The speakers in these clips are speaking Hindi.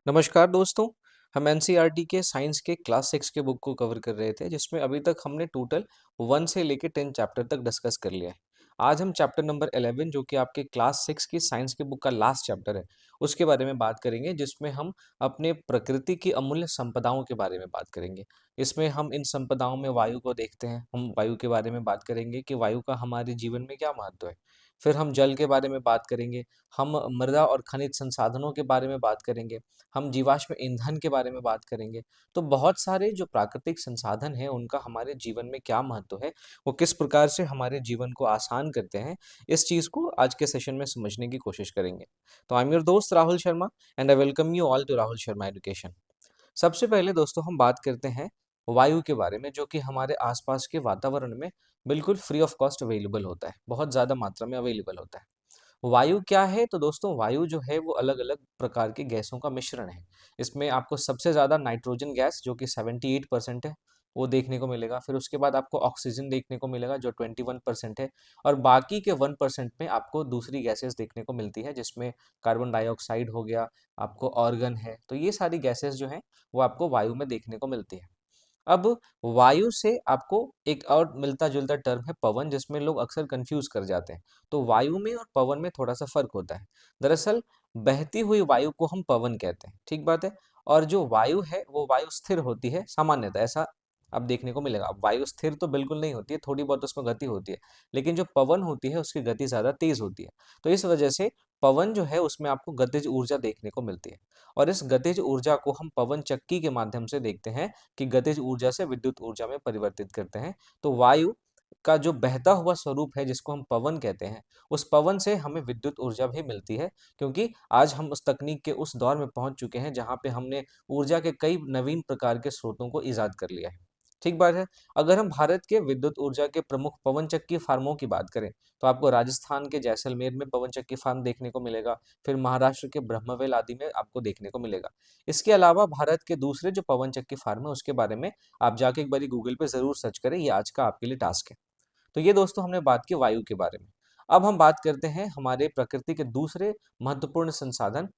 नमस्कार दोस्तों। हम एनसीईआरटी के साइंस के क्लास 6 के बुक को कवर कर रहे थे, जिसमें अभी तक हमने टोटल 1 से लेके 10 चैप्टर तक डिस्कस कर लिया है। आज हम चैप्टर नंबर 11, जो कि आपके क्लास 6 की साइंस की बुक का लास्ट चैप्टर है, उसके बारे में बात करेंगे, जिसमें हम अपने प्रकृति की अमूल्य संपदाओं के बारे में बात करेंगे। इसमें हम इन संपदाओं में वायु को देखते हैं। हम वायु के बारे में बात करेंगे कि वायु का हमारे जीवन में क्या महत्व है। फिर हम जल के बारे में बात करेंगे। हम मृदा और खनिज संसाधनों के बारे में बात करेंगे। हम जीवाश्म ईंधन के बारे में बात करेंगे। तो बहुत सारे जो प्राकृतिक संसाधन हैं, उनका हमारे जीवन में क्या महत्व है, वो किस प्रकार से हमारे जीवन को आसान करते हैं, इस चीज़ को आज के सेशन में समझने की कोशिश करेंगे। तो आई एम योर दोस्त Rahul Sharma and I welcome you all to Rahul Sharma education. सबसे पहले दोस्तों हम बात करते हैं वायु के बारे में, जो कि हमारे आसपास के वातावरण में बिल्कुल फ्री ऑफ कॉस्ट अवेलेबल होता है, बहुत ज़्यादा मात्रा में अवेलेबल होता है। वायु क्या है? तो दोस्तों वायु जो है वो अलग-अलग प्रकार की गैसों का मिश्रण है। इसमें आपको सबसे ज़्यादा नाइट्रोजन गैस, जो कि 78% है, वो देखने को मिलेगा। फिर उसके बाद आपको ऑक्सीजन देखने को मिलेगा, जो 21% है, और बाकी के 1% में आपको दूसरी गैसेस देखने को मिलती है, जिसमें कार्बन डाइऑक्साइड हो गया, आपको ऑर्गन है। तो ये सारी गैसेस जो हैं वो आपको वायु में देखने को मिलती है। अब वायु से आपको एक और मिलता-जुलता टर्म है पवन, जिसमें लोग अक्सर कन्फ्यूज़ कर जाते हैं। तो वायु में और पवन में थोड़ा-सा फ़र्क होता है। दरअसल बहती हुई वायु को हम पवन कहते हैं, ठीक बात है? और जो वायु है वो वायु स्थिर होती है सामान्यतः, ऐसा अब देखने को मिलेगा। अब वायु स्थिर तो बिल्कुल नहीं होती है, थोड़ी बहुत उसमें गति होती है। लेकिन जो पवन होती है उसकी गति ज़्यादा तेज़ होती है। तो इस वजह से पवन जो है उसमें आपको गतिज ऊर्जा देखने को मिलती है। और इस गतिज ऊर्जा को हम पवन चक्की के माध्यम से देखते हैं कि गतिज ऊर्जा से विद्युत ऊर्जा में परिवर्तित करते हैं। तो वायु का जो बहता हुआ स्वरूप है, जिसको हम पवन कहते हैं, उस पवन से हमें विद्युत ऊर्जा भी मिलती है, क्योंकि आज हम उस तकनीक के उस दौर में पहुंच चुके हैं जहां पे हमने ऊर्जा के कई नवीन प्रकार के स्रोतों को ईजाद कर लिया है। ठीक बात है। अगर हम भारत के विद्युत ऊर्जा के प्रमुख पवन चक्की फार्मों की बात करें, तो आपको राजस्थान के जैसलमेर में पवन चक्की फार्म देखने को मिलेगा। फिर महाराष्ट्र के ब्रह्मवेल आदि में आपको देखने को मिलेगा। इसके अलावा भारत के दूसरे जो पवन चक्की फार्म है, उसके बारे में आप जाके एक बारी गूगल पे ज़रूर सर्च करें, ये आज का आपके लिए टास्क है। तो ये दोस्तों हमने बात की वायु के बारे में। अब हम बात करते हैं हमारे प्रकृति के दूसरे महत्वपूर्ण संसाधन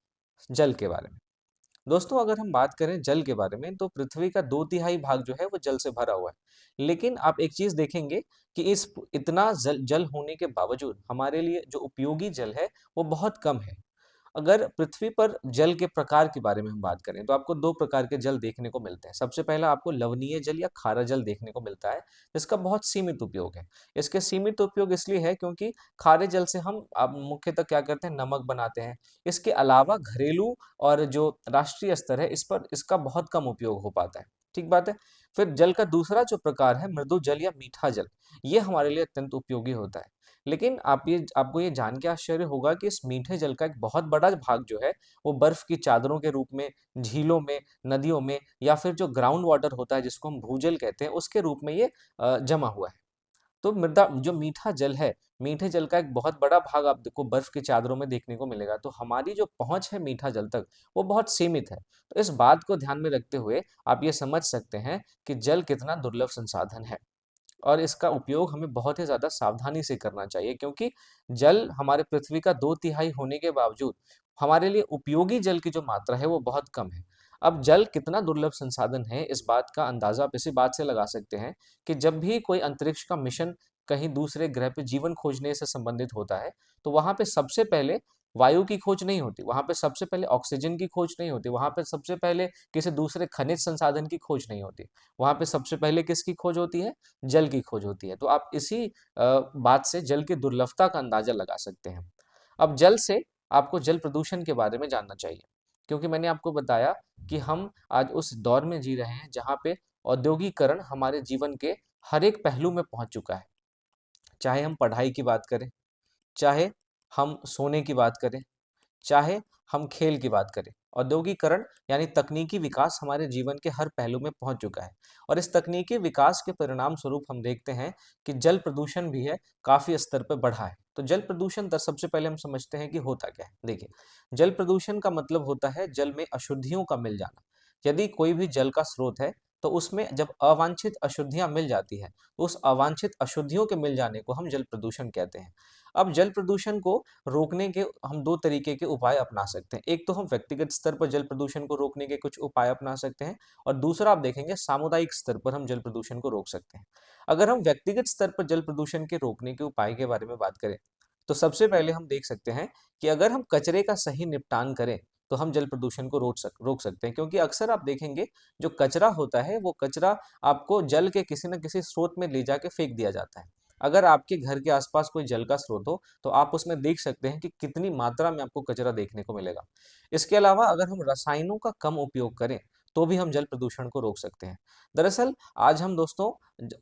जल के बारे में। दोस्तों अगर हम बात करें जल के बारे में, तो पृथ्वी का 2/3 भाग जो है वो जल से भरा हुआ है। लेकिन आप एक चीज़ देखेंगे कि इस इतना जल जल होने के बावजूद हमारे लिए जो उपयोगी जल है वो बहुत कम है। अगर पृथ्वी पर जल के प्रकार के बारे में हम बात करें, तो आपको 2 प्रकार के जल देखने को मिलते हैं। सबसे पहला आपको लवणीय जल या खारा जल देखने को मिलता है, जिसका बहुत सीमित उपयोग है। इसके सीमित उपयोग इसलिए है क्योंकि खारे जल से हम अब मुख्यतः क्या करते हैं, नमक बनाते हैं। इसके अलावा घरेलू और जो राष्ट्रीय स्तर है, इस पर इसका बहुत कम उपयोग हो पाता है। ठीक बात है? फिर जल का दूसरा जो प्रकार है मृदु जल या मीठा जल, ये हमारे लिए अत्यंत उपयोगी होता है। लेकिन आपको ये जान के आश्चर्य होगा कि इस मीठे जल का एक बहुत बड़ा भाग जो है, वो बर्फ की चादरों के रूप में, झीलों में, नदियों में, या फिर जो ग्राउंड वाटर होता है जिसको हम भूजल कहते हैं, उसके रूप में ये जमा हुआ है। तो मृदा जो मीठा जल है, मीठे जल का एक बहुत बड़ा भाग आपको बर्फ की चादरों में देखने को मिलेगा। तो हमारी जो पहुंच है मीठा जल तक, वो बहुत सीमित है। तो इस बात को ध्यान में रखते हुए आप ये समझ सकते हैं कि जल कितना दुर्लभ संसाधन है। और इसका उपयोग हमें बहुत ही ज़्यादा सावधानी से करना चाहिए, क्योंकि जल हमारे पृथ्वी का 2/3 होने के बावजूद हमारे लिए उपयोगी जल की जो मात्रा है वो बहुत कम है। अब जल कितना दुर्लभ संसाधन है, इस बात का अंदाज़ा आप इसी बात से लगा सकते हैं कि जब भी कोई अंतरिक्ष का मिशन कहीं दूसरे ग्रह पे जीवन खोजने से संबंधित होता है, तो वहाँ पे सबसे पहले वायु की खोज नहीं होती, वहाँ पे सबसे पहले ऑक्सीजन की खोज नहीं होती, वहाँ पे सबसे पहले किसी दूसरे खनिज संसाधन की खोज नहीं होती। वहाँ पे सबसे पहले किसकी खोज होती है? जल की खोज होती है। तो आप इसी बात से जल की दुर्लभता का अंदाजा लगा सकते हैं। अब जल से आपको जल प्रदूषण के बारे में जानना चाहिए, क्योंकि मैंने आपको बताया कि हम आज उस दौर में जी रहे हैं जहाँ पे औद्योगीकरण हमारे जीवन के हर एक पहलू में पहुंच चुका है। चाहे हम पढ़ाई की बात करें, चाहे हम सोने की बात करें, चाहे हम खेल की बात करें, औद्योगिकरण यानी तकनीकी विकास हमारे जीवन के हर पहलू में पहुंच चुका है। और इस तकनीकी विकास के परिणाम स्वरूप हम देखते हैं कि जल प्रदूषण भी है, काफी स्तर पर बढ़ा है। तो जल प्रदूषण सबसे पहले हम समझते हैं कि होता क्या है। देखिए, जल प्रदूषण का मतलब होता है जल में अशुद्धियों का मिल जाना। यदि कोई भी जल का स्रोत है तो उसमें जब अवांछित अशुद्धियां मिल जाती है तो उस अवांछित अशुद्धियों के मिल जाने को हम जल प्रदूषण कहते हैं। अब जल प्रदूषण को रोकने के हम दो तरीके के उपाय अपना सकते हैं। एक तो हम व्यक्तिगत स्तर पर जल प्रदूषण को रोकने के कुछ उपाय अपना सकते हैं और दूसरा आप देखेंगे सामुदायिक स्तर पर हम जल प्रदूषण को रोक सकते हैं। अगर हम व्यक्तिगत स्तर पर जल प्रदूषण के रोकने के उपाय के बारे में बात करें तो सबसे पहले हम देख सकते हैं कि अगर हम कचरे का सही निपटान करें तो हम जल प्रदूषण को रोक सकते हैं, क्योंकि अक्सर आप देखेंगे जो कचरा होता है वो कचरा आपको जल के किसी न किसी स्रोत में ले जाके फेंक दिया जाता है। अगर आपके घर के आसपास कोई जल का स्रोत हो तो आप उसमें देख सकते हैं कि कितनी मात्रा में आपको कचरा देखने को मिलेगा। इसके अलावा अगर हम रसायनों का कम उपयोग करें तो भी हम जल प्रदूषण को रोक सकते हैं। दरअसल आज हम दोस्तों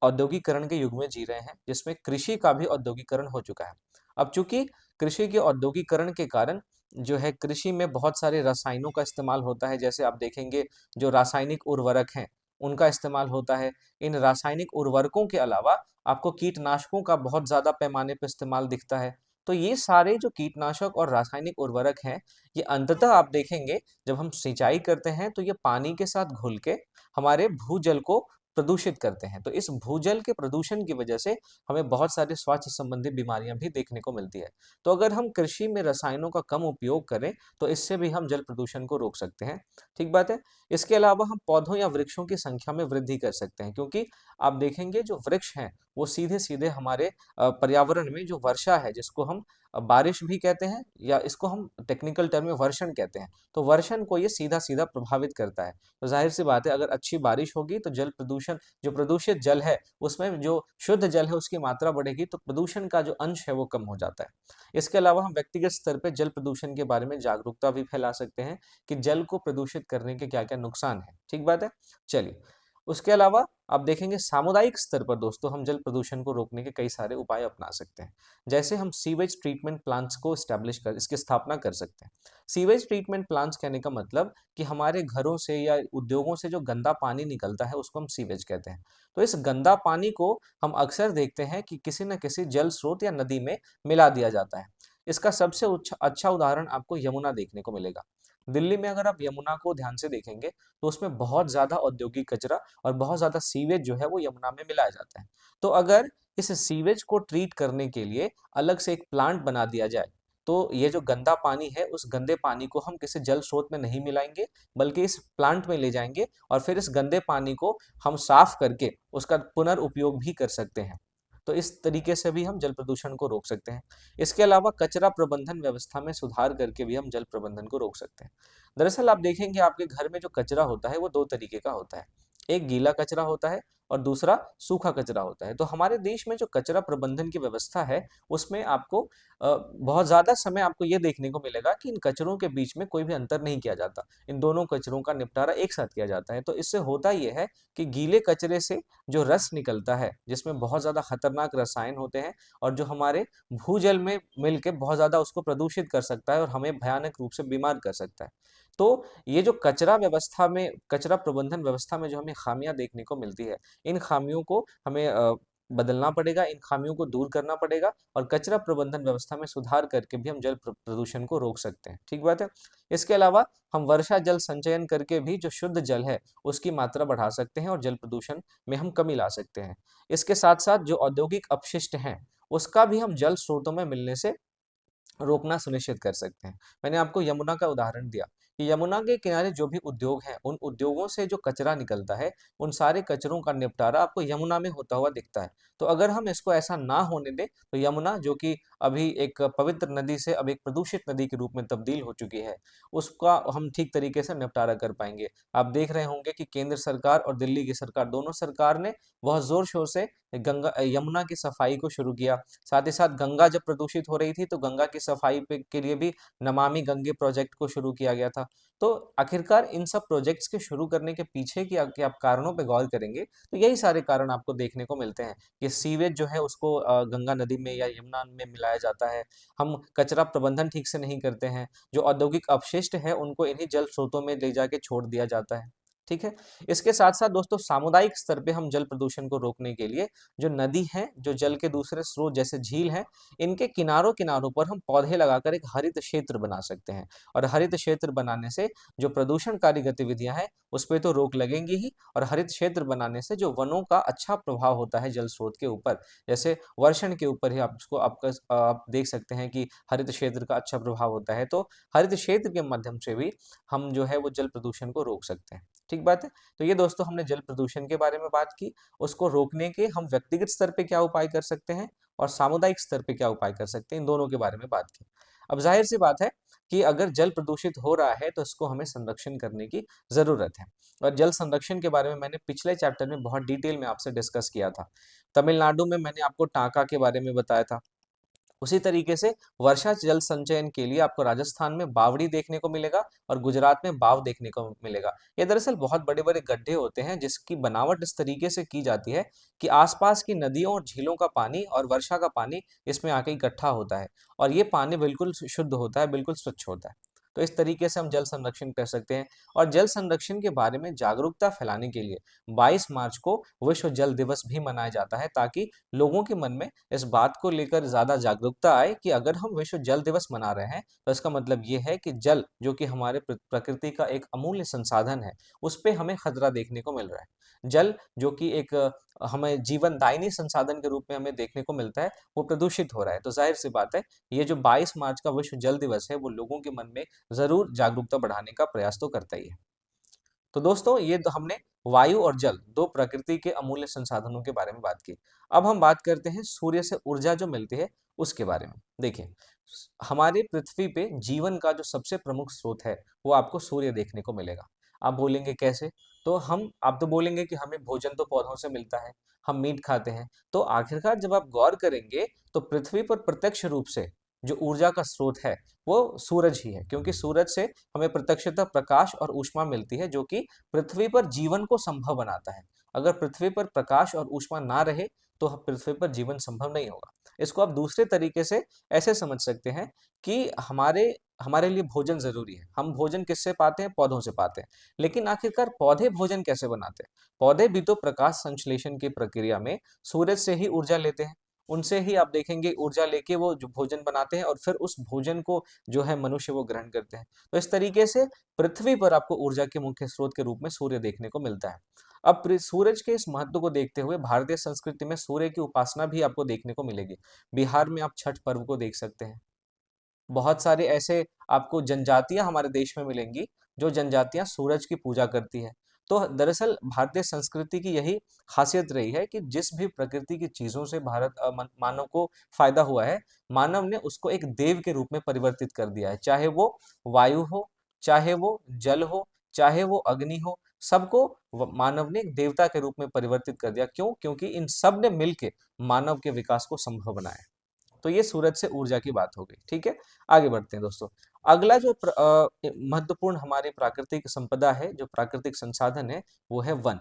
औद्योगिकरण के युग में जी रहे हैं जिसमें कृषि का भी औद्योगिकरण हो चुका है। अब चूंकि कृषि के औद्योगिकरण के कारण जो है कृषि में बहुत सारे रसायनों का इस्तेमाल होता है। जैसे आप देखेंगे जो रासायनिक उर्वरक हैं उनका इस्तेमाल होता है। इन रासायनिक उर्वरकों के अलावा आपको कीटनाशकों का बहुत ज्यादा पैमाने पर इस्तेमाल दिखता है। तो ये सारे जो कीटनाशक और रासायनिक उर्वरक हैं ये अंततः आप देखेंगे जब हम सिंचाई करते हैं तो ये पानी के साथ घुल के हमारे भूजल को प्रदूषित करते हैं। तो इस भूजल के प्रदूषण की वजह से हमें बहुत सारी स्वास्थ्य संबंधी बीमारियां भी देखने को मिलती है। तो अगर हम कृषि में रसायनों का कम उपयोग करें तो इससे भी हम जल प्रदूषण को रोक सकते हैं। ठीक बात है। इसके अलावा हम पौधों या वृक्षों की संख्या में वृद्धि कर सकते हैं, क्योंकि आप देखेंगे जो वृक्ष हैं वो सीधे सीधे हमारे पर्यावरण में जो वर्षा है जिसको हम बारिश भी कहते हैं या इसको हम टेक्निकल टर्म में वर्षण कहते हैं, तो वर्षण को ये सीधा सीधा प्रभावित करता है। तो जाहिर सी बात है अगर अच्छी बारिश होगी तो जल प्रदूषण जो प्रदूषित जल है उसमें जो शुद्ध जल है उसकी मात्रा बढ़ेगी तो प्रदूषण का जो अंश है वो कम हो जाता है। इसके अलावा हम व्यक्तिगत स्तर पे जल प्रदूषण के बारे में जागरूकता भी फैला सकते हैं कि जल को प्रदूषित करने के क्या क्या नुकसान है। ठीक बात है। चलिए, उसके अलावा आप देखेंगे सामुदायिक स्तर पर दोस्तों हम जल प्रदूषण को रोकने के कई सारे उपाय अपना सकते हैं। जैसे हम सीवेज ट्रीटमेंट प्लांट्स को स्टैब्लिश कर इसकी स्थापना कर सकते हैं। सीवेज ट्रीटमेंट प्लांट्स कहने का मतलब कि हमारे घरों से या उद्योगों से जो गंदा पानी निकलता है उसको हम सीवेज कहते हैं। तो इस गंदा पानी को हम अक्सर देखते हैं कि किसी न किसी जल स्रोत या नदी में मिला दिया जाता है। इसका सबसे अच्छा उदाहरण आपको यमुना देखने को मिलेगा। दिल्ली में अगर आप यमुना को ध्यान से देखेंगे तो उसमें बहुत ज्यादा औद्योगिक कचरा और बहुत ज्यादा सीवेज जो है वो यमुना में मिलाया जाता है। तो अगर इस सीवेज को ट्रीट करने के लिए अलग से एक प्लांट बना दिया जाए तो ये जो गंदा पानी है उस गंदे पानी को हम किसी जल स्रोत में नहीं मिलाएंगे बल्कि इस प्लांट में ले जाएंगे और फिर इस गंदे पानी को हम साफ करके उसका पुनर्उपयोग भी कर सकते हैं। तो इस तरीके से भी हम जल प्रदूषण को रोक सकते हैं। इसके अलावा कचरा प्रबंधन व्यवस्था में सुधार करके भी हम जल प्रबंधन को रोक सकते हैं। दरअसल आप देखेंगे आपके घर में जो कचरा होता है वो दो तरीके का होता है। एक गीला कचरा होता है और दूसरा सूखा कचरा होता है। तो हमारे देश में जो कचरा प्रबंधन की व्यवस्था है उसमें आपको बहुत ज्यादा समय आपको ये देखने को मिलेगा कि इन कचरों के बीच में कोई भी अंतर नहीं किया जाता। इन दोनों कचरों का निपटारा एक साथ किया जाता है। तो इससे होता यह है कि गीले कचरे से जो रस निकलता है जिसमें बहुत ज्यादा खतरनाक रसायन होते हैं और जो हमारे भूजल में मिलके बहुत ज्यादा उसको प्रदूषित कर सकता है और हमें भयानक रूप से बीमार कर सकता है। तो ये जो कचरा व्यवस्था में कचरा प्रबंधन व्यवस्था में जो हमें खामियां देखने को मिलती है इन खामियों को हमें बदलना पड़ेगा, इन खामियों को दूर करना पड़ेगा और कचरा प्रबंधन व्यवस्था में सुधार करके भी हम जल प्रदूषण को रोक सकते हैं। ठीक बात है। इसके अलावा हम वर्षा जल संचयन करके भी जो शुद्ध जल है उसकी मात्रा बढ़ा सकते हैं और जल प्रदूषण में हम कमी ला सकते हैं। इसके साथ साथ जो औद्योगिक अपशिष्ट हैं उसका भी हम जल स्रोतों में मिलने से रोकना सुनिश्चित कर सकते हैं। मैंने आपको यमुना का उदाहरण दिया कि यमुना के किनारे जो भी उद्योग हैं उन उद्योगों से जो कचरा निकलता है उन सारे कचरों का निपटारा आपको यमुना में होता हुआ दिखता है। तो अगर हम इसको ऐसा ना होने दें तो यमुना जो कि अभी एक पवित्र नदी से अब एक प्रदूषित नदी के रूप में तब्दील हो चुकी है उसका हम ठीक तरीके से निपटारा कर पाएंगे। आप देख रहे होंगे कि केंद्र सरकार और दिल्ली की सरकार दोनों सरकार ने बहुत जोर शोर से गंगा यमुना की सफाई को शुरू किया। साथ ही साथ गंगा जब प्रदूषित हो रही थी तो गंगा की सफाई पे के लिए भी नमामि गंगे प्रोजेक्ट को शुरू किया गया था। तो आखिरकार इन सब प्रोजेक्ट्स के शुरू करने के पीछे की कि आप कारणों पे गौर करेंगे तो यही सारे कारण आपको देखने को मिलते हैं कि सीवेज जो है उसको गंगा नदी में या यमुना में मिलाया जाता है। हम कचरा प्रबंधन ठीक से नहीं करते हैं। जो औद्योगिक अपशिष्ट है उनको इन्हीं जल स्रोतों में ले जाके छोड़ दिया जाता है। ठीक है। इसके साथ साथ दोस्तों सामुदायिक स्तर पे हम जल प्रदूषण को रोकने के लिए जो नदी है, जो जल के दूसरे स्रोत जैसे झील हैं, इनके किनारों किनारों पर हम पौधे लगाकर एक हरित क्षेत्र बना सकते हैं। और हरित क्षेत्र बनाने से जो प्रदूषणकारी गतिविधियां हैं उस पे तो रोक लगेंगी ही, और हरित क्षेत्र बनाने से जो वनों का अच्छा प्रभाव होता है जल स्रोत के ऊपर, जैसे वर्षण के ऊपर ही आप उसको आप देख सकते हैं कि हरित क्षेत्र का अच्छा प्रभाव होता है। तो हरित क्षेत्र के माध्यम से भी हम जो है वो जल प्रदूषण को रोक सकते हैं। ठीक बात है। तो ये दोस्तों हमने जल प्रदूषण के बारे में बात की। उसको रोकने के हम व्यक्तिगत स्तर पे क्या उपाय कर सकते हैं और सामुदायिक स्तर पे क्या उपाय कर सकते हैं, इन दोनों के बारे में बात की। अब जाहिर सी बात है कि अगर जल प्रदूषित हो रहा है तो इसको हमें संरक्षण करने की जरूरत है। और जल संरक्षण के बारे में मैंने पिछले चैप्टर में बहुत डिटेल में आपसे डिस्कस किया था। तमिलनाडु में मैंने आपको टांका के बारे में बताया था। उसी तरीके से वर्षा जल संचयन के लिए आपको राजस्थान में बावड़ी देखने को मिलेगा और गुजरात में बाव देखने को मिलेगा। ये दरअसल बहुत बड़े बड़े गड्ढे होते हैं जिसकी बनावट इस तरीके से की जाती है कि आसपास की नदियों और झीलों का पानी और वर्षा का पानी इसमें आके इकट्ठा होता है, और ये पानी बिल्कुल शुद्ध होता है, बिल्कुल स्वच्छ होता है। तो इस तरीके से हम जल संरक्षण कर सकते हैं। और जल संरक्षण के बारे में जागरूकता फैलाने के लिए 22 मार्च को विश्व जल दिवस भी मनाया जाता है, ताकि लोगों के मन में इस बात को लेकर ज्यादा जागरूकता आए कि अगर हम विश्व जल दिवस मना रहे हैं तो इसका मतलब ये है कि जल जो कि हमारे प्रकृति का एक अमूल्य संसाधन है, उस पे हमें खतरा देखने को मिल रहा है। जल जो कि एक हमें जीवनदायिनी संसाधन के रूप में हमें देखने को मिलता है, वो प्रदूषित हो रहा है। तो जाहिर सी बात है ये जो 22 मार्च का विश्व जल दिवस है वो लोगों के मन में जरूर जागरूकता बढ़ाने का प्रयास तो करता ही है। तो दोस्तों ये तो हमने वायु और जल, दो प्रकृति के अमूल्य संसाधनों के बारे में बात की। अब हम बात करते हैं सूर्य से ऊर्जा जो मिलती है उसके बारे में। देखिए, हमारे पृथ्वी पे जीवन का जो सबसे प्रमुख स्रोत है वो आपको सूर्य देखने को मिलेगा। आप बोलेंगे कैसे? तो हम आप तो बोलेंगे कि हमें भोजन तो पौधों से मिलता है, हम मीट खाते हैं। तो आखिरकार जब आप गौर करेंगे तो पृथ्वी पर प्रत्यक्ष रूप से जो ऊर्जा का स्रोत है वो सूरज ही है, क्योंकि सूरज से हमें प्रत्यक्षतः प्रकाश और ऊष्मा मिलती है जो कि पृथ्वी पर जीवन को संभव बनाता है। अगर पृथ्वी पर प्रकाश और ऊष्मा ना रहे तो पृथ्वी पर जीवन संभव नहीं होगा। इसको आप दूसरे तरीके से ऐसे समझ सकते हैं कि हमारे हमारे लिए भोजन जरूरी है। हम भोजन किससे पाते हैं? पौधों से पाते हैं। लेकिन आखिरकार पौधे भोजन कैसे बनाते हैं? पौधे भी तो प्रकाश संश्लेषण की प्रक्रिया में सूरज से ही ऊर्जा लेते हैं। उनसे ही आप देखेंगे ऊर्जा लेके वो जो भोजन बनाते हैं और फिर उस भोजन को जो है मनुष्य वो ग्रहण करते हैं। तो इस तरीके से पृथ्वी पर आपको ऊर्जा के मुख्य स्रोत के रूप में सूर्य देखने को मिलता है। अब सूरज के इस महत्व को देखते हुए भारतीय संस्कृति में सूर्य की उपासना भी आपको देखने को मिलेगी। बिहार में आप छठ पर्व को देख सकते हैं। बहुत सारे ऐसे आपको जनजातियां हमारे देश में मिलेंगी जो जनजातियां सूरज की पूजा करती है। तो दरअसल भारतीय संस्कृति की यही खासियत रही है कि जिस भी प्रकृति की चीजों से मानव को फायदा हुआ है, मानव ने उसको एक देव के रूप में परिवर्तित कर दिया है। चाहे वो वायु हो, चाहे वो जल हो, चाहे वो अग्नि हो, सबको मानव ने एक देवता के रूप में परिवर्तित कर दिया। क्यों? क्योंकि इन सब ने मिलके मानव के विकास को संभव बनाया। तो ये सूरज से ऊर्जा की बात हो गई। ठीक है, आगे बढ़ते हैं दोस्तों। अगला जो महत्वपूर्ण हमारी प्राकृतिक संपदा है, जो प्राकृतिक संसाधन है, वो है वन।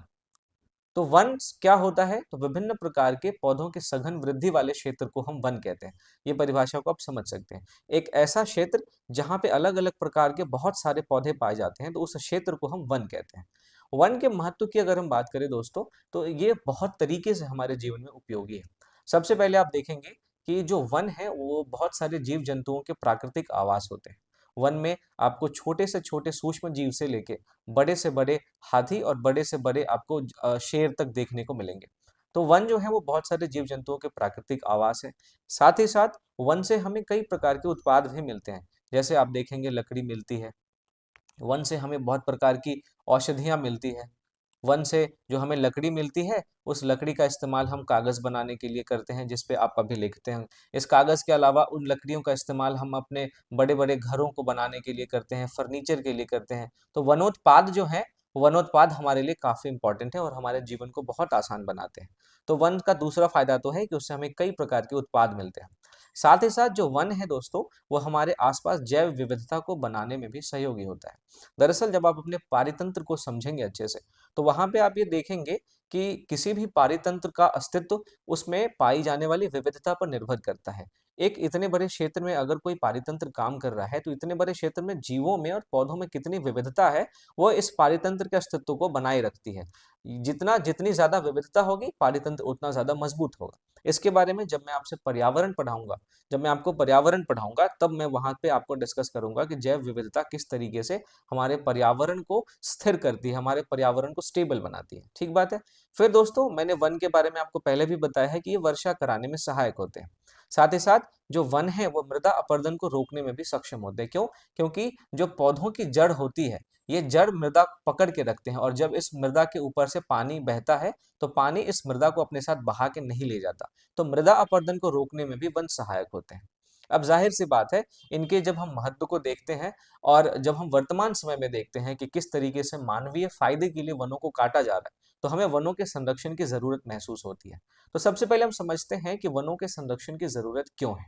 तो वन क्या होता है? तो विभिन्न प्रकार के पौधों के सघन वृद्धि वाले क्षेत्र को हम वन कहते हैं। ये परिभाषा को आप समझ सकते हैं। एक ऐसा क्षेत्र जहाँ पे अलग अलग प्रकार के बहुत सारे पौधे पाए जाते हैं, तो उस क्षेत्र को हम वन कहते हैं। वन के महत्व की अगर हम बात करें दोस्तों, तो ये बहुत तरीके से हमारे जीवन में उपयोगी है। सबसे पहले आप देखेंगे कि जो वन है वो बहुत सारे जीव जंतुओं के प्राकृतिक आवास होते हैं। वन में आपको छोटे से छोटे सूक्ष्म जीव से लेके बड़े से बड़े हाथी और बड़े से बड़े आपको शेर तक देखने को मिलेंगे। तो वन जो है वो बहुत सारे जीव जंतुओं के प्राकृतिक आवास है। साथ ही साथ वन से हमें कई प्रकार के उत्पाद भी मिलते हैं। जैसे आप देखेंगे लकड़ी मिलती है, वन से हमें बहुत प्रकार की औषधियाँ मिलती है। वन से जो हमें लकड़ी मिलती है, उस लकड़ी का इस्तेमाल हम कागज़ बनाने के लिए करते हैं, जिस पे आप अभी लिखते हैं। इस कागज़ के अलावा उन लकड़ियों का इस्तेमाल हम अपने बड़े-बड़े घरों को बनाने के लिए करते हैं, फर्नीचर के लिए करते हैं। तो वनोत्पाद जो हैं, वनोत्पाद हमारे लिए काफ़ी इम्पोर्टेंट है और हमारे जीवन को बहुत आसान बनाते हैं। तो वन का दूसरा फ़ायदा तो है कि उससे हमें कई प्रकार के उत्पाद मिलते हैं। साथ ही साथ जो वन है दोस्तों, वो हमारे आसपास जैव विविधता को बनाने में भी सहयोगी होता है। दरअसल जब आप अपने पारितंत्र को समझेंगे अच्छे से, तो वहाँ पे आप ये देखेंगे कि किसी भी पारितंत्र का अस्तित्व उसमें पाई जाने वाली विविधता पर निर्भर करता है। एक इतने बड़े क्षेत्र में अगर कोई पारितंत्र काम कर रहा है तो इतने बड़े क्षेत्र में जीवों में और पौधों में कितनी विविधता है, वो इस पारितंत्र के अस्तित्व को बनाए रखती है। जितनी ज्यादा विविधता होगी, पारितंत्र उतना ज्यादा मजबूत होगा। इसके बारे में जब मैं आपसे पर्यावरण पढ़ाऊंगा, जब मैं आपको पर्यावरण पढ़ाऊंगा, तब मैं वहां पे आपको डिस्कस करूंगा कि जैव विविधता किस तरीके से हमारे पर्यावरण को स्थिर करती है, हमारे पर्यावरण को स्टेबल बनाती है। ठीक बात है। फिर दोस्तों, मैंने वन के बारे में आपको पहले भी बताया है कि ये वर्षा कराने में सहायक होते हैं। साथ ही साथ जो वन है वो मृदा अपरदन को रोकने में भी सक्षम होते हैं। क्यों? क्योंकि जो पौधों की जड़ होती है, ये जड़ मृदा पकड़ के रखते हैं, और जब इस मृदा के ऊपर से पानी बहता है तो पानी इस मृदा को अपने साथ बहा के नहीं ले जाता। तो मृदा अपरदन को रोकने में भी वन सहायक होते हैं। अब जाहिर सी बात है, इनके जब हम महत्व को देखते हैं और जब हम वर्तमान समय में देखते हैं कि किस तरीके से मानवीय फायदे के लिए वनों को काटा जा रहा है, तो हमें वनों के संरक्षण की जरूरत महसूस होती है। तो सबसे पहले हम समझते हैं कि वनों के संरक्षण की जरूरत क्यों है।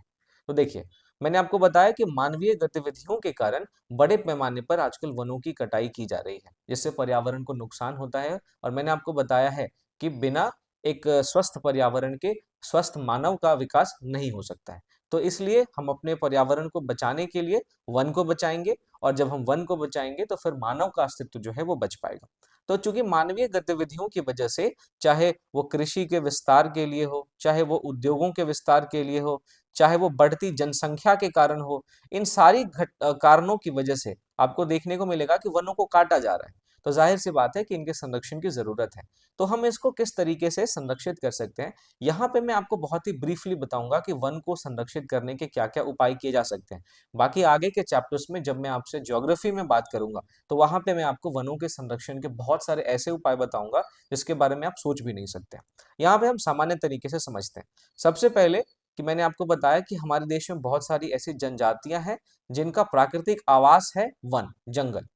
तो देखिए, मैंने आपको बताया कि मानवीय गतिविधियों के कारण बड़े पैमाने पर आजकल वनों की कटाई की जा रही है, जिससे पर्यावरण को नुकसान होता है। और मैंने आपको बताया है कि बिना एक स्वस्थ पर्यावरण के स्वस्थ मानव का विकास नहीं हो सकता है। तो इसलिए हम अपने पर्यावरण को बचाने के लिए वन को बचाएंगे, और जब हम वन को बचाएंगे तो फिर मानव का अस्तित्व जो है वो बच पाएगा। तो चूंकि मानवीय गतिविधियों की वजह से, चाहे वो कृषि के विस्तार के लिए हो, चाहे वो उद्योगों के विस्तार के लिए हो, चाहे वो बढ़ती जनसंख्या के कारण हो, इन सारी कारणों की वजह से आपको देखने को मिलेगा कि वनों को काटा जा रहा है। तो जाहिर सी बात है कि इनके संरक्षण की जरूरत है। तो हम इसको किस तरीके से संरक्षित कर सकते हैं, यहाँ पे मैं आपको बहुत ही ब्रीफली बताऊंगा कि वन को संरक्षित करने के क्या क्या उपाय किए जा सकते हैं। बाकी आगे के चैप्टर्स में जब मैं आपसे ज्योग्राफी में बात करूंगा, तो वहां पे मैं आपको वनों के संरक्षण के बहुत सारे ऐसे उपाय बताऊंगा जिसके बारे में आप सोच भी नहीं सकते। यहाँ पे हम सामान्य तरीके से समझते हैं। सबसे पहले कि मैंने आपको बताया कि हमारे देश में बहुत सारी ऐसी जनजातियां हैं जिनका प्राकृतिक आवास है वन, जंगल।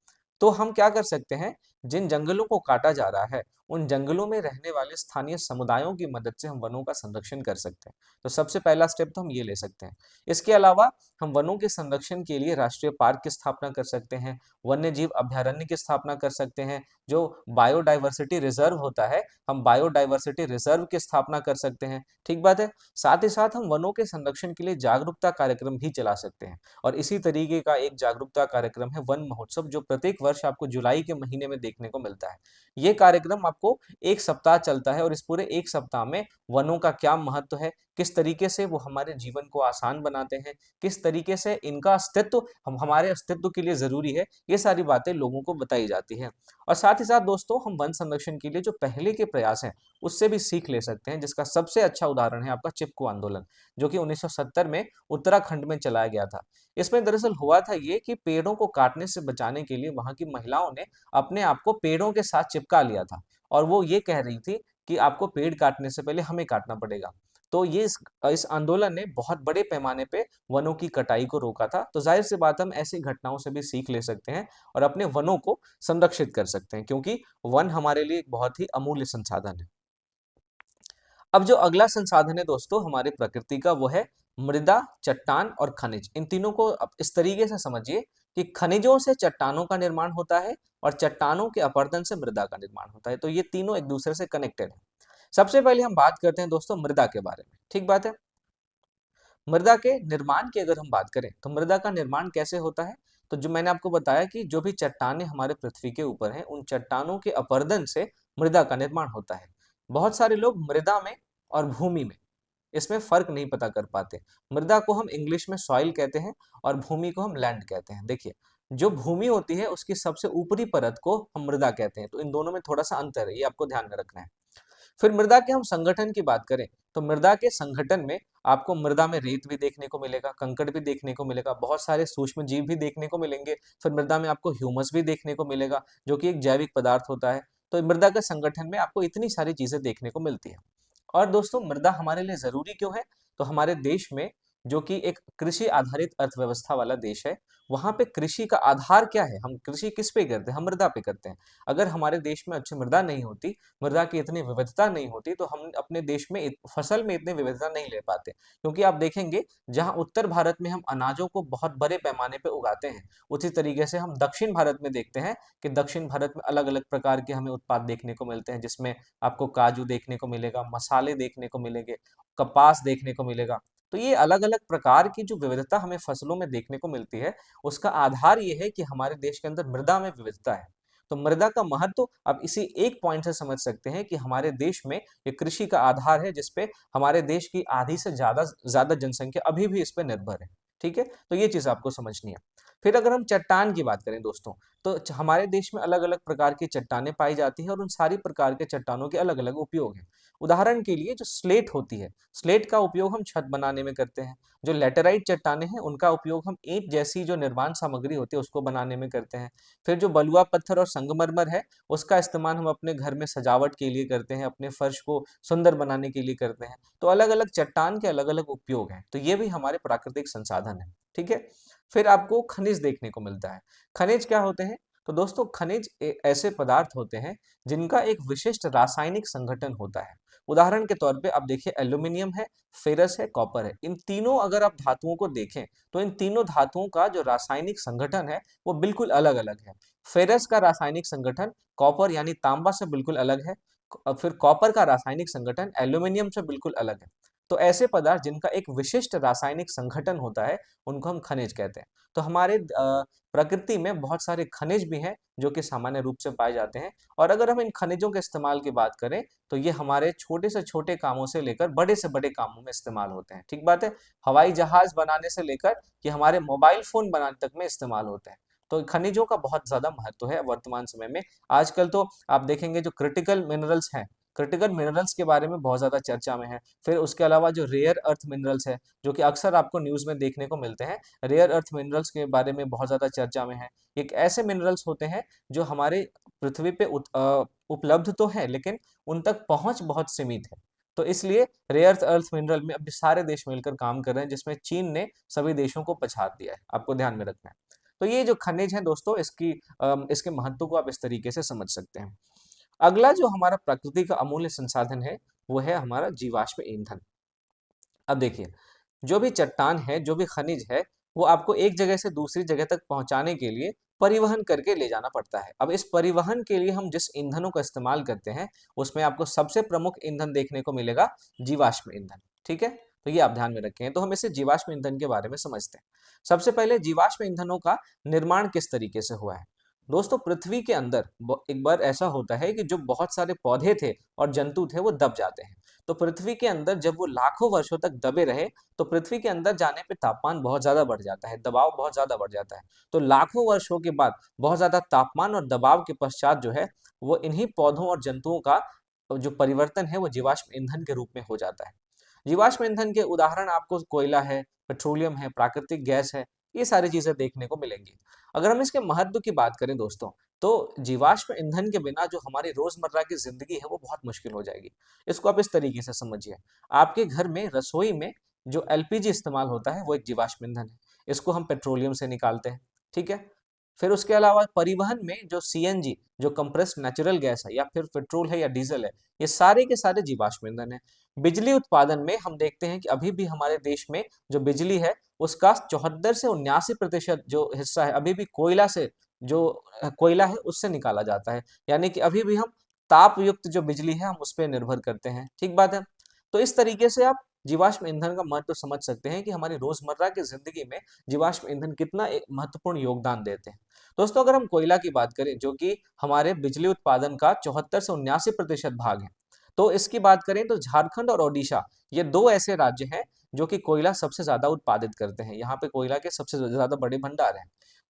तो हम क्या कर सकते हैं, जिन जंगलों को काटा जा रहा है, उन जंगलों में रहने वाले स्थानीय समुदायों की मदद से हम वनों का संरक्षण कर सकते हैं। तो सबसे पहला स्टेप तो हम ये ले सकते हैं। इसके अलावा हम वनों के संरक्षण के लिए राष्ट्रीय पार्क की स्थापना कर सकते हैं, वन्य जीव अभयारण्य की स्थापना कर सकते हैं। जो बायोडाइवर्सिटी रिजर्व होता है, हम बायोडाइवर्सिटी रिजर्व की स्थापना कर सकते हैं। ठीक बात है। साथ ही साथ हम वनों के संरक्षण के लिए जागरूकता कार्यक्रम भी चला सकते हैं, और इसी तरीके का एक जागरूकता कार्यक्रम है वन महोत्सव, जो प्रत्येक वर्ष आपको जुलाई के महीने में देखने को मिलता है। ये कार्यक्रम आपको एक सप्ताह चलता है, और इस पूरे एक सप्ताह में वनों का क्या महत्व है, किस तरीके से वो हमारे जीवन को आसान बनाते हैं, किस तरीके से इनका अस्तित्व हम हमारे अस्तित्व के लिए जरूरी है, ये सारी बातें लोगों को बताई जाती हैं। और साथ ही साथ दोस्तों, हम वन संरक्षण के लिए जो पहले के प्रयास हैं उससे भी सीख ले सकते हैं, जिसका सबसे अच्छा उदाहरण है आपका चिपको आंदोलन, जो कि 1970 में उत्तराखंड में चलाया गया था। इसमें दरअसल हुआ था ये कि पेड़ों को काटने से बचाने के लिए वहां की महिलाओं ने अपने आप को पेड़ों के साथ चिपका लिया था, और वो ये कह रही थी कि आपको पेड़ काटने से पहले हमें काटना पड़ेगा। तो ये इस आंदोलन ने बहुत बड़े पैमाने पे वनों की कटाई को रोका था। तो जाहिर सी बात, हम ऐसी घटनाओं से भी सीख ले सकते हैं और अपने वनों को संरक्षित कर सकते हैं, क्योंकि वन हमारे लिए एक बहुत ही अमूल्य संसाधन है। अब जो अगला संसाधन है दोस्तों हमारे प्रकृति का, वो है मृदा, चट्टान और खनिज। इन तीनों को अब इस तरीके से समझिए कि खनिजों से चट्टानों का निर्माण होता है, और चट्टानों के अपरदन से मृदा का निर्माण होता है। तो ये तीनों एक दूसरे से कनेक्टेड है। सबसे पहले हम बात करते हैं दोस्तों मृदा के बारे में। ठीक बात है। मृदा के निर्माण की अगर हम बात करें, तो मृदा का निर्माण कैसे होता है, तो जो मैंने आपको बताया कि जो भी चट्टानें हमारे पृथ्वी के ऊपर हैं, उन चट्टानों के अपरदन से मृदा का निर्माण होता है। बहुत सारे लोग मृदा में और भूमि में इसमें फर्क नहीं पता कर पाते। मृदा को हम इंग्लिश में सॉइल कहते हैं, और भूमि को हम लैंड कहते हैं। देखिए, जो भूमि होती है उसकी सबसे ऊपरी परत को हम मृदा कहते हैं। तो इन दोनों में थोड़ा सा अंतर है, ये आपको ध्यान में रखना है। फिर मृदा के हम संगठन की बात करें, तो मृदा के संगठन में आपको मृदा में रेत भी देखने को मिलेगा, कंकड़ भी देखने को मिलेगा, बहुत सारे सूक्ष्म जीव भी देखने को मिलेंगे। फिर मृदा में आपको ह्यूमस भी देखने को मिलेगा, जो कि एक जैविक पदार्थ होता है। तो मृदा के संगठन में आपको इतनी सारी चीजें देखने को मिलती है। और दोस्तों, मृदा हमारे लिए जरूरी क्यों है, तो हमारे देश में, जो कि एक कृषि आधारित अर्थव्यवस्था वाला देश है, वहां पे कृषि का आधार क्या है, हम कृषि किस पे करते हैं, हम मृदा पे करते हैं। अगर हमारे देश में अच्छी मृदा नहीं होती, मृदा की इतनी विविधता नहीं होती, तो हम अपने देश में फसल में इतनी विविधता नहीं ले पाते। क्योंकि आप देखेंगे, जहां उत्तर भारत में हम अनाजों को बहुत बड़े पैमाने पे उगाते हैं, उसी तरीके से हम दक्षिण भारत में देखते हैं कि दक्षिण भारत में अलग अलग प्रकार के हमें उत्पाद देखने को मिलते हैं, जिसमें आपको काजू देखने को मिलेगा, मसाले देखने को मिलेंगे, कपास देखने को मिलेगा। तो ये अलग अलग प्रकार की जो विविधता हमें फसलों में देखने को मिलती है, उसका आधार ये है कि हमारे देश के अंदर मृदा में विविधता है। तो मृदा का महत्व आप इसी एक पॉइंट से समझ सकते हैं कि हमारे देश में ये कृषि का आधार है, जिसपे हमारे देश की आधी से ज्यादा ज्यादा जनसंख्या अभी भी इस पे निर्भर है। ठीक है, तो ये चीज आपको समझनी है। फिर अगर हम चट्टान की बात करें दोस्तों, तो हमारे देश में अलग अलग प्रकार की चट्टानें पाई जाती हैं और उन सारी प्रकार के चट्टानों के अलग अलग उपयोग हैं। उदाहरण के लिए जो स्लेट होती है, स्लेट का उपयोग हम छत बनाने में करते हैं। जो लेटेराइट चट्टानें हैं, उनका उपयोग हम ईंट जैसी जो निर्माण सामग्री होती है उसको बनाने में करते हैं। फिर जो बलुआ पत्थर और संगमरमर है, उसका इस्तेमाल हम अपने घर में सजावट के लिए करते हैं, अपने फर्श को सुंदर बनाने के लिए करते हैं। तो अलग अलग चट्टान के अलग अलग उपयोग हैं, तो ये भी हमारे प्राकृतिक संसाधन है। ठीक है, फिर आपको खनिज देखने को मिलता है। खनिज क्या होते हैं? तो दोस्तों खनिज ऐसे पदार्थ होते हैं जिनका एक विशिष्ट रासायनिक संगठन होता है। उदाहरण के तौर पे आप देखिए, एल्यूमिनियम है, फेरस है, कॉपर है। इन तीनों अगर आप धातुओं को देखें, तो इन तीनों धातुओं का जो रासायनिक संगठन है वो बिल्कुल अलग अलग है। फेरस का रासायनिक संगठन कॉपर यानी तांबा से बिल्कुल अलग है। फिर कॉपर का रासायनिक संगठन एल्यूमिनियम से बिल्कुल अलग है। तो ऐसे पदार्थ जिनका एक विशिष्ट रासायनिक संगठन होता है, उनको हम खनिज कहते हैं। तो हमारे प्रकृति में बहुत सारे खनिज भी हैं जो कि सामान्य रूप से पाए जाते हैं। और अगर हम इन खनिजों के इस्तेमाल की बात करें, तो ये हमारे छोटे से छोटे कामों से लेकर बड़े से बड़े कामों में इस्तेमाल होते हैं। ठीक बात है, हवाई जहाज बनाने से लेकर कि हमारे मोबाइल फोन बनाने तक में इस्तेमाल होते हैं। तो खनिजों का बहुत ज्यादा महत्व है वर्तमान समय में। आजकल तो आप देखेंगे जो क्रिटिकल मिनरल्स हैं, क्रिटिकल मिनरल्स के बारे में बहुत ज्यादा चर्चा में है। फिर उसके अलावा जो रेयर अर्थ मिनरल्स है, जो कि अक्सर आपको न्यूज में देखने को मिलते हैं, रेयर अर्थ मिनरल्स के बारे में बहुत ज्यादा चर्चा में है। एक ऐसे मिनरल्स होते हैं जो हमारे पृथ्वी पे उपलब्ध तो है, लेकिन उन तक पहुंच बहुत सीमित है। तो इसलिए रेयर अर्थ मिनरल में अभी सारे देश मिलकर काम कर रहे हैं, जिसमें चीन ने सभी देशों को पछाड़ दिया है। आपको ध्यान में रखना है। तो ये जो खनिज है दोस्तों, इसके महत्व को आप इस तरीके से समझ सकते हैं। अगला जो हमारा प्रकृति का अमूल्य संसाधन है, वो है हमारा जीवाश्म ईंधन। अब देखिए, जो भी चट्टान है, जो भी खनिज है, वो आपको एक जगह से दूसरी जगह तक पहुंचाने के लिए परिवहन करके ले जाना पड़ता है। अब इस परिवहन के लिए हम जिस ईंधनों का इस्तेमाल करते हैं, उसमें आपको सबसे प्रमुख ईंधन देखने को मिलेगा जीवाश्म ईंधन। ठीक है, तो ये आप ध्यान में रखें। तो हम इसे जीवाश्म ईंधन के बारे में समझते हैं। सबसे पहले जीवाश्म ईंधनों का निर्माण किस तरीके से हुआ है? दोस्तों पृथ्वी के अंदर एक बार ऐसा होता है कि जो बहुत सारे पौधे थे और जंतु थे, वो दब जाते हैं। तो पृथ्वी के अंदर जब वो लाखों वर्षों तक दबे रहे, तो पृथ्वी के अंदर जाने पे तापमान बहुत ज्यादा बढ़ जाता है, दबाव बहुत ज्यादा बढ़ जाता है। तो लाखों वर्षों के बाद बहुत ज्यादा तापमान और दबाव के पश्चात जो है, वो इन्हीं पौधों और जंतुओं का जो परिवर्तन है, वो जीवाश्म ईंधन के रूप में हो जाता है। जीवाश्म ईंधन के उदाहरण आपको कोयला है, पेट्रोलियम है, प्राकृतिक गैस है, ये सारी चीजें देखने को मिलेंगी। अगर हम इसके महत्व की बात करें दोस्तों, तो जीवाश्म ईंधन के बिना जो हमारी रोजमर्रा की जिंदगी है, वो बहुत मुश्किल हो जाएगी। इसको आप इस तरीके से समझिए, आपके घर में रसोई में जो एलपीजी इस्तेमाल होता है, वो एक जीवाश्म ईंधन है। इसको हम पेट्रोलियम से निकालते हैं। ठीक है, फिर उसके अलावा परिवहन में जो सीएनजी, जो कंप्रेस्ड नेचुरल गैस है, या फिर पेट्रोल है या डीजल है, ये सारे के सारे जीवाश्म ईंधन है। बिजली उत्पादन में हम देखते हैं कि अभी भी हमारे देश में जो बिजली है, उसका 74 से 79% जो हिस्सा है, अभी भी कोयला से, जो कोयला है उससे निकाला जाता है। यानी कि अभी भी हम ताप युक्त जो बिजली है, हम उस पर निर्भर करते हैं। ठीक बात है। तो इस तरीके से आप जीवाश्म ईंधन का महत्व समझ सकते हैं कि हमारी रोजमर्रा की जिंदगी में जीवाश्म ईंधन कितना एक महत्वपूर्ण योगदान देते हैं। दोस्तों अगर हम कोयला की बात करें, जो कि हमारे बिजली उत्पादन का 74 से 79% भाग है, तो इसकी बात करें तो झारखंड और ओडिशा, ये दो ऐसे राज्य हैं जो कि कोयला सबसे ज्यादा उत्पादित करते हैं। यहाँ पे कोयला के सबसे ज्यादा बड़े भंडार हैं।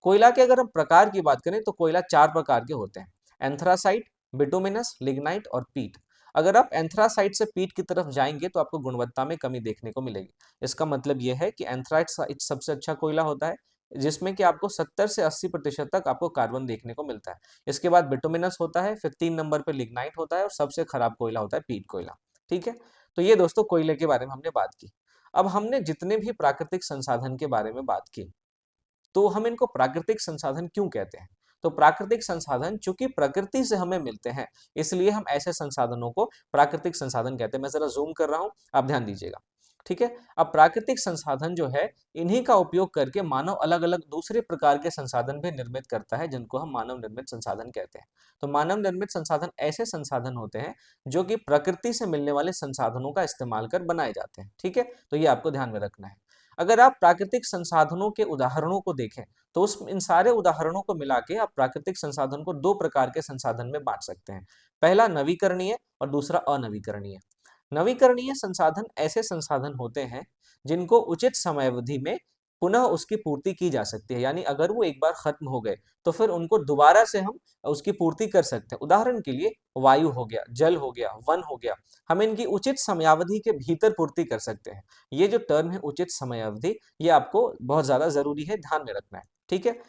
कोयला के अगर हम प्रकार की बात करें, तो कोयला 4 प्रकार के होते हैं: एंथ्रासाइट, बिटुमिनस, लिग्नाइट और पीट। अगर आप एंथ्रासाइट से पीट की तरफ जाएंगे, तो आपको गुणवत्ता में कमी देखने को मिलेगी। इसका मतलब यह है कि एंथ्रासाइट सबसे अच्छा कोयला होता है, जिसमें कि आपको 70 से 80% तक आपको कार्बन देखने को मिलता है। इसके बाद बिटुमिनस होता है, फिर 3 नंबर पे लिग्नाइट होता है, और सबसे खराब कोयला होता है पीट कोयला। ठीक है, तो ये दोस्तों कोयले के बारे में हमने बात की। अब हमने जितने भी प्राकृतिक संसाधन के बारे में बात की, तो हम इनको प्राकृतिक संसाधन क्यों कहते हैं? तो प्राकृतिक संसाधन चूंकि प्रकृति से हमें मिलते हैं, इसलिए हम ऐसे संसाधनों को प्राकृतिक संसाधन कहते हैं। मैं जरा जूम कर रहा हूं, आप ध्यान दीजिएगा। ठीक है। अब प्राकृतिक संसाधन जो है, इन्हीं का उपयोग करके मानव अलग अलग दूसरे प्रकार के संसाधन भी निर्मित करता है, जिनको हम मानव निर्मित संसाधन कहते हैं। तो मानव निर्मित संसाधन ऐसे संसाधन होते हैं जो कि प्रकृति से मिलने वाले संसाधनों का इस्तेमाल कर बनाए जाते हैं। ठीक है, तो ये आपको ध्यान में रखना है। अगर आप प्राकृतिक संसाधनों के उदाहरणों को देखें तो उस इन सारे उदाहरणों को मिला के आप प्राकृतिक संसाधन को दो प्रकार के संसाधन में बांट सकते हैं। पहला नवीकरणीय और दूसरा अनवीकरणीय। नवीकरणीय संसाधन ऐसे संसाधन होते हैं जिनको उचित समयावधि में पुनः उसकी पूर्ति की जा सकती है, यानी अगर वो एक बार खत्म हो गए तो फिर उनको दोबारा से हम उसकी पूर्ति कर सकते हैं। उदाहरण के लिए वायु हो गया, जल हो गया, वन हो गया, हम इनकी उचित समयावधि के भीतर पूर्ति कर सकते हैं। ये जो टर्म है उचित समयावधि, ये आपको बहुत ज्यादा जरूरी है, ध्यान में रखना है। ठीक है,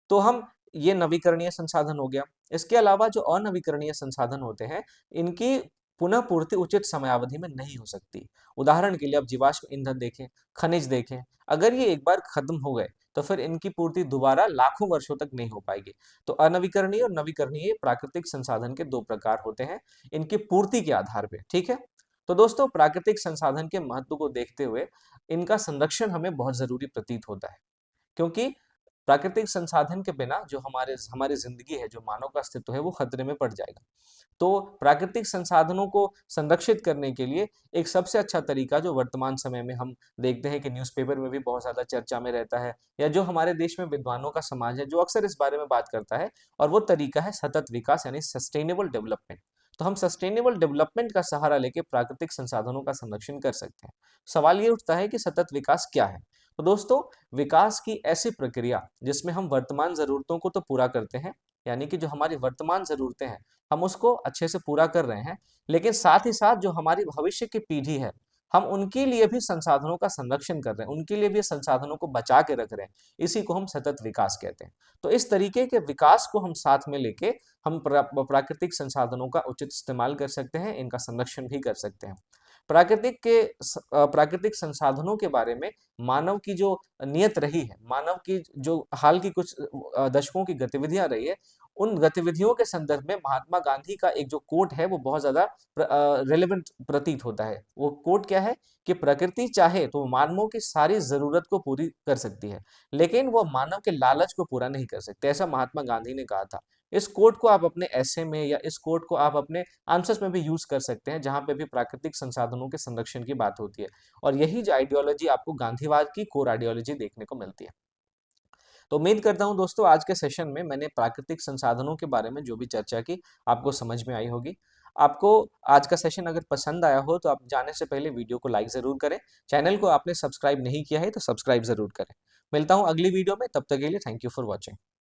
तो हम ये नवीकरणीय संसाधन हो गया। इसके अलावा जो अनवीकरणीय संसाधन होते हैं, इनकी पुनः पूर्ति उचित समयावधि में नहीं हो सकती। उदाहरण के लिए आप जीवाश्म ईंधन देखें, खनिज देखें, अगर ये एक बार खत्म हो गए तो फिर इनकी पूर्ति दोबारा लाखों वर्षों तक नहीं हो पाएगी। तो अनवीकरणीय और नवीकरणीय प्राकृतिक संसाधन के दो प्रकार होते हैं, इनकी पूर्ति के आधार पे। ठीक है, तो दोस्तों प्राकृतिक संसाधन के महत्व को देखते हुए इनका संरक्षण हमें बहुत जरूरी प्रतीत होता है, क्योंकि प्राकृतिक संसाधन के बिना जो हमारे हमारी जिंदगी है, जो मानव का अस्तित्व है, वो खतरे में पड़ जाएगा। तो प्राकृतिक संसाधनों को संरक्षित करने के लिए एक सबसे अच्छा तरीका जो वर्तमान समय में हम देखते हैं कि न्यूज़पेपर में भी बहुत ज़्यादा चर्चा में रहता है, या जो हमारे देश में विद्वानों का समाज है जो अक्सर इस बारे में बात करता है, और वो तरीका है सतत विकास यानी सस्टेनेबल डेवलपमेंट। तो हम सस्टेनेबल डेवलपमेंट का सहारा लेके प्राकृतिक संसाधनों का संरक्षण कर सकते हैं। सवाल ये उठता है कि सतत विकास क्या है? तो दोस्तों, विकास की ऐसी प्रक्रिया जिसमें हम वर्तमान जरूरतों को तो पूरा करते हैं, यानी कि जो हमारी वर्तमान जरूरतें हैं हम उसको अच्छे से पूरा कर रहे हैं, लेकिन साथ ही साथ जो हमारी भविष्य की पीढ़ी है, हम उनके लिए भी संसाधनों का संरक्षण कर रहे हैं, उनके लिए भी संसाधनों को बचा के रख रहे हैं। इसी को हम सतत विकास कहते हैं। तो इस तरीके के विकास को हम साथ में लेके हम प्राकृतिक संसाधनों का उचित इस्तेमाल कर सकते हैं, इनका संरक्षण भी कर सकते हैं। प्राकृतिक संसाधनों के बारे में मानव की जो नियत रही है, मानव की जो हाल की कुछ दशकों की गतिविधियां रही है, उन गतिविधियों के संदर्भ में महात्मा गांधी का एक जो कोट है वो बहुत ज्यादा रिलेवेंट प्रतीत होता है। वो कोट क्या है कि प्रकृति चाहे तो मानवों की सारी जरूरत को पूरी कर सकती है, लेकिन वो मानव के लालच को पूरा नहीं कर सकते, ऐसा महात्मा गांधी ने कहा था। इस कोट को आप अपने ऐसे में या इस कोट को आप अपने आंसर्स में भी यूज कर सकते हैं, जहां पे भी प्राकृतिक संसाधनों के संरक्षण की बात होती है। और यही जो आइडियोलॉजी आपको गांधीवाद की कोर आइडियोलॉजी देखने को मिलती है। तो उम्मीद करता हूं दोस्तों आज के सेशन में मैंने प्राकृतिक संसाधनों के बारे में जो भी चर्चा की आपको समझ में आई होगी। आपको आज का सेशन अगर पसंद आया हो तो आप जाने से पहले वीडियो को लाइक जरूर करें। चैनल को आपने सब्सक्राइब नहीं किया है तो सब्सक्राइब जरूर करें। मिलता हूं अगली वीडियो में, तब तक के लिए थैंक यू फॉर वॉचिंग।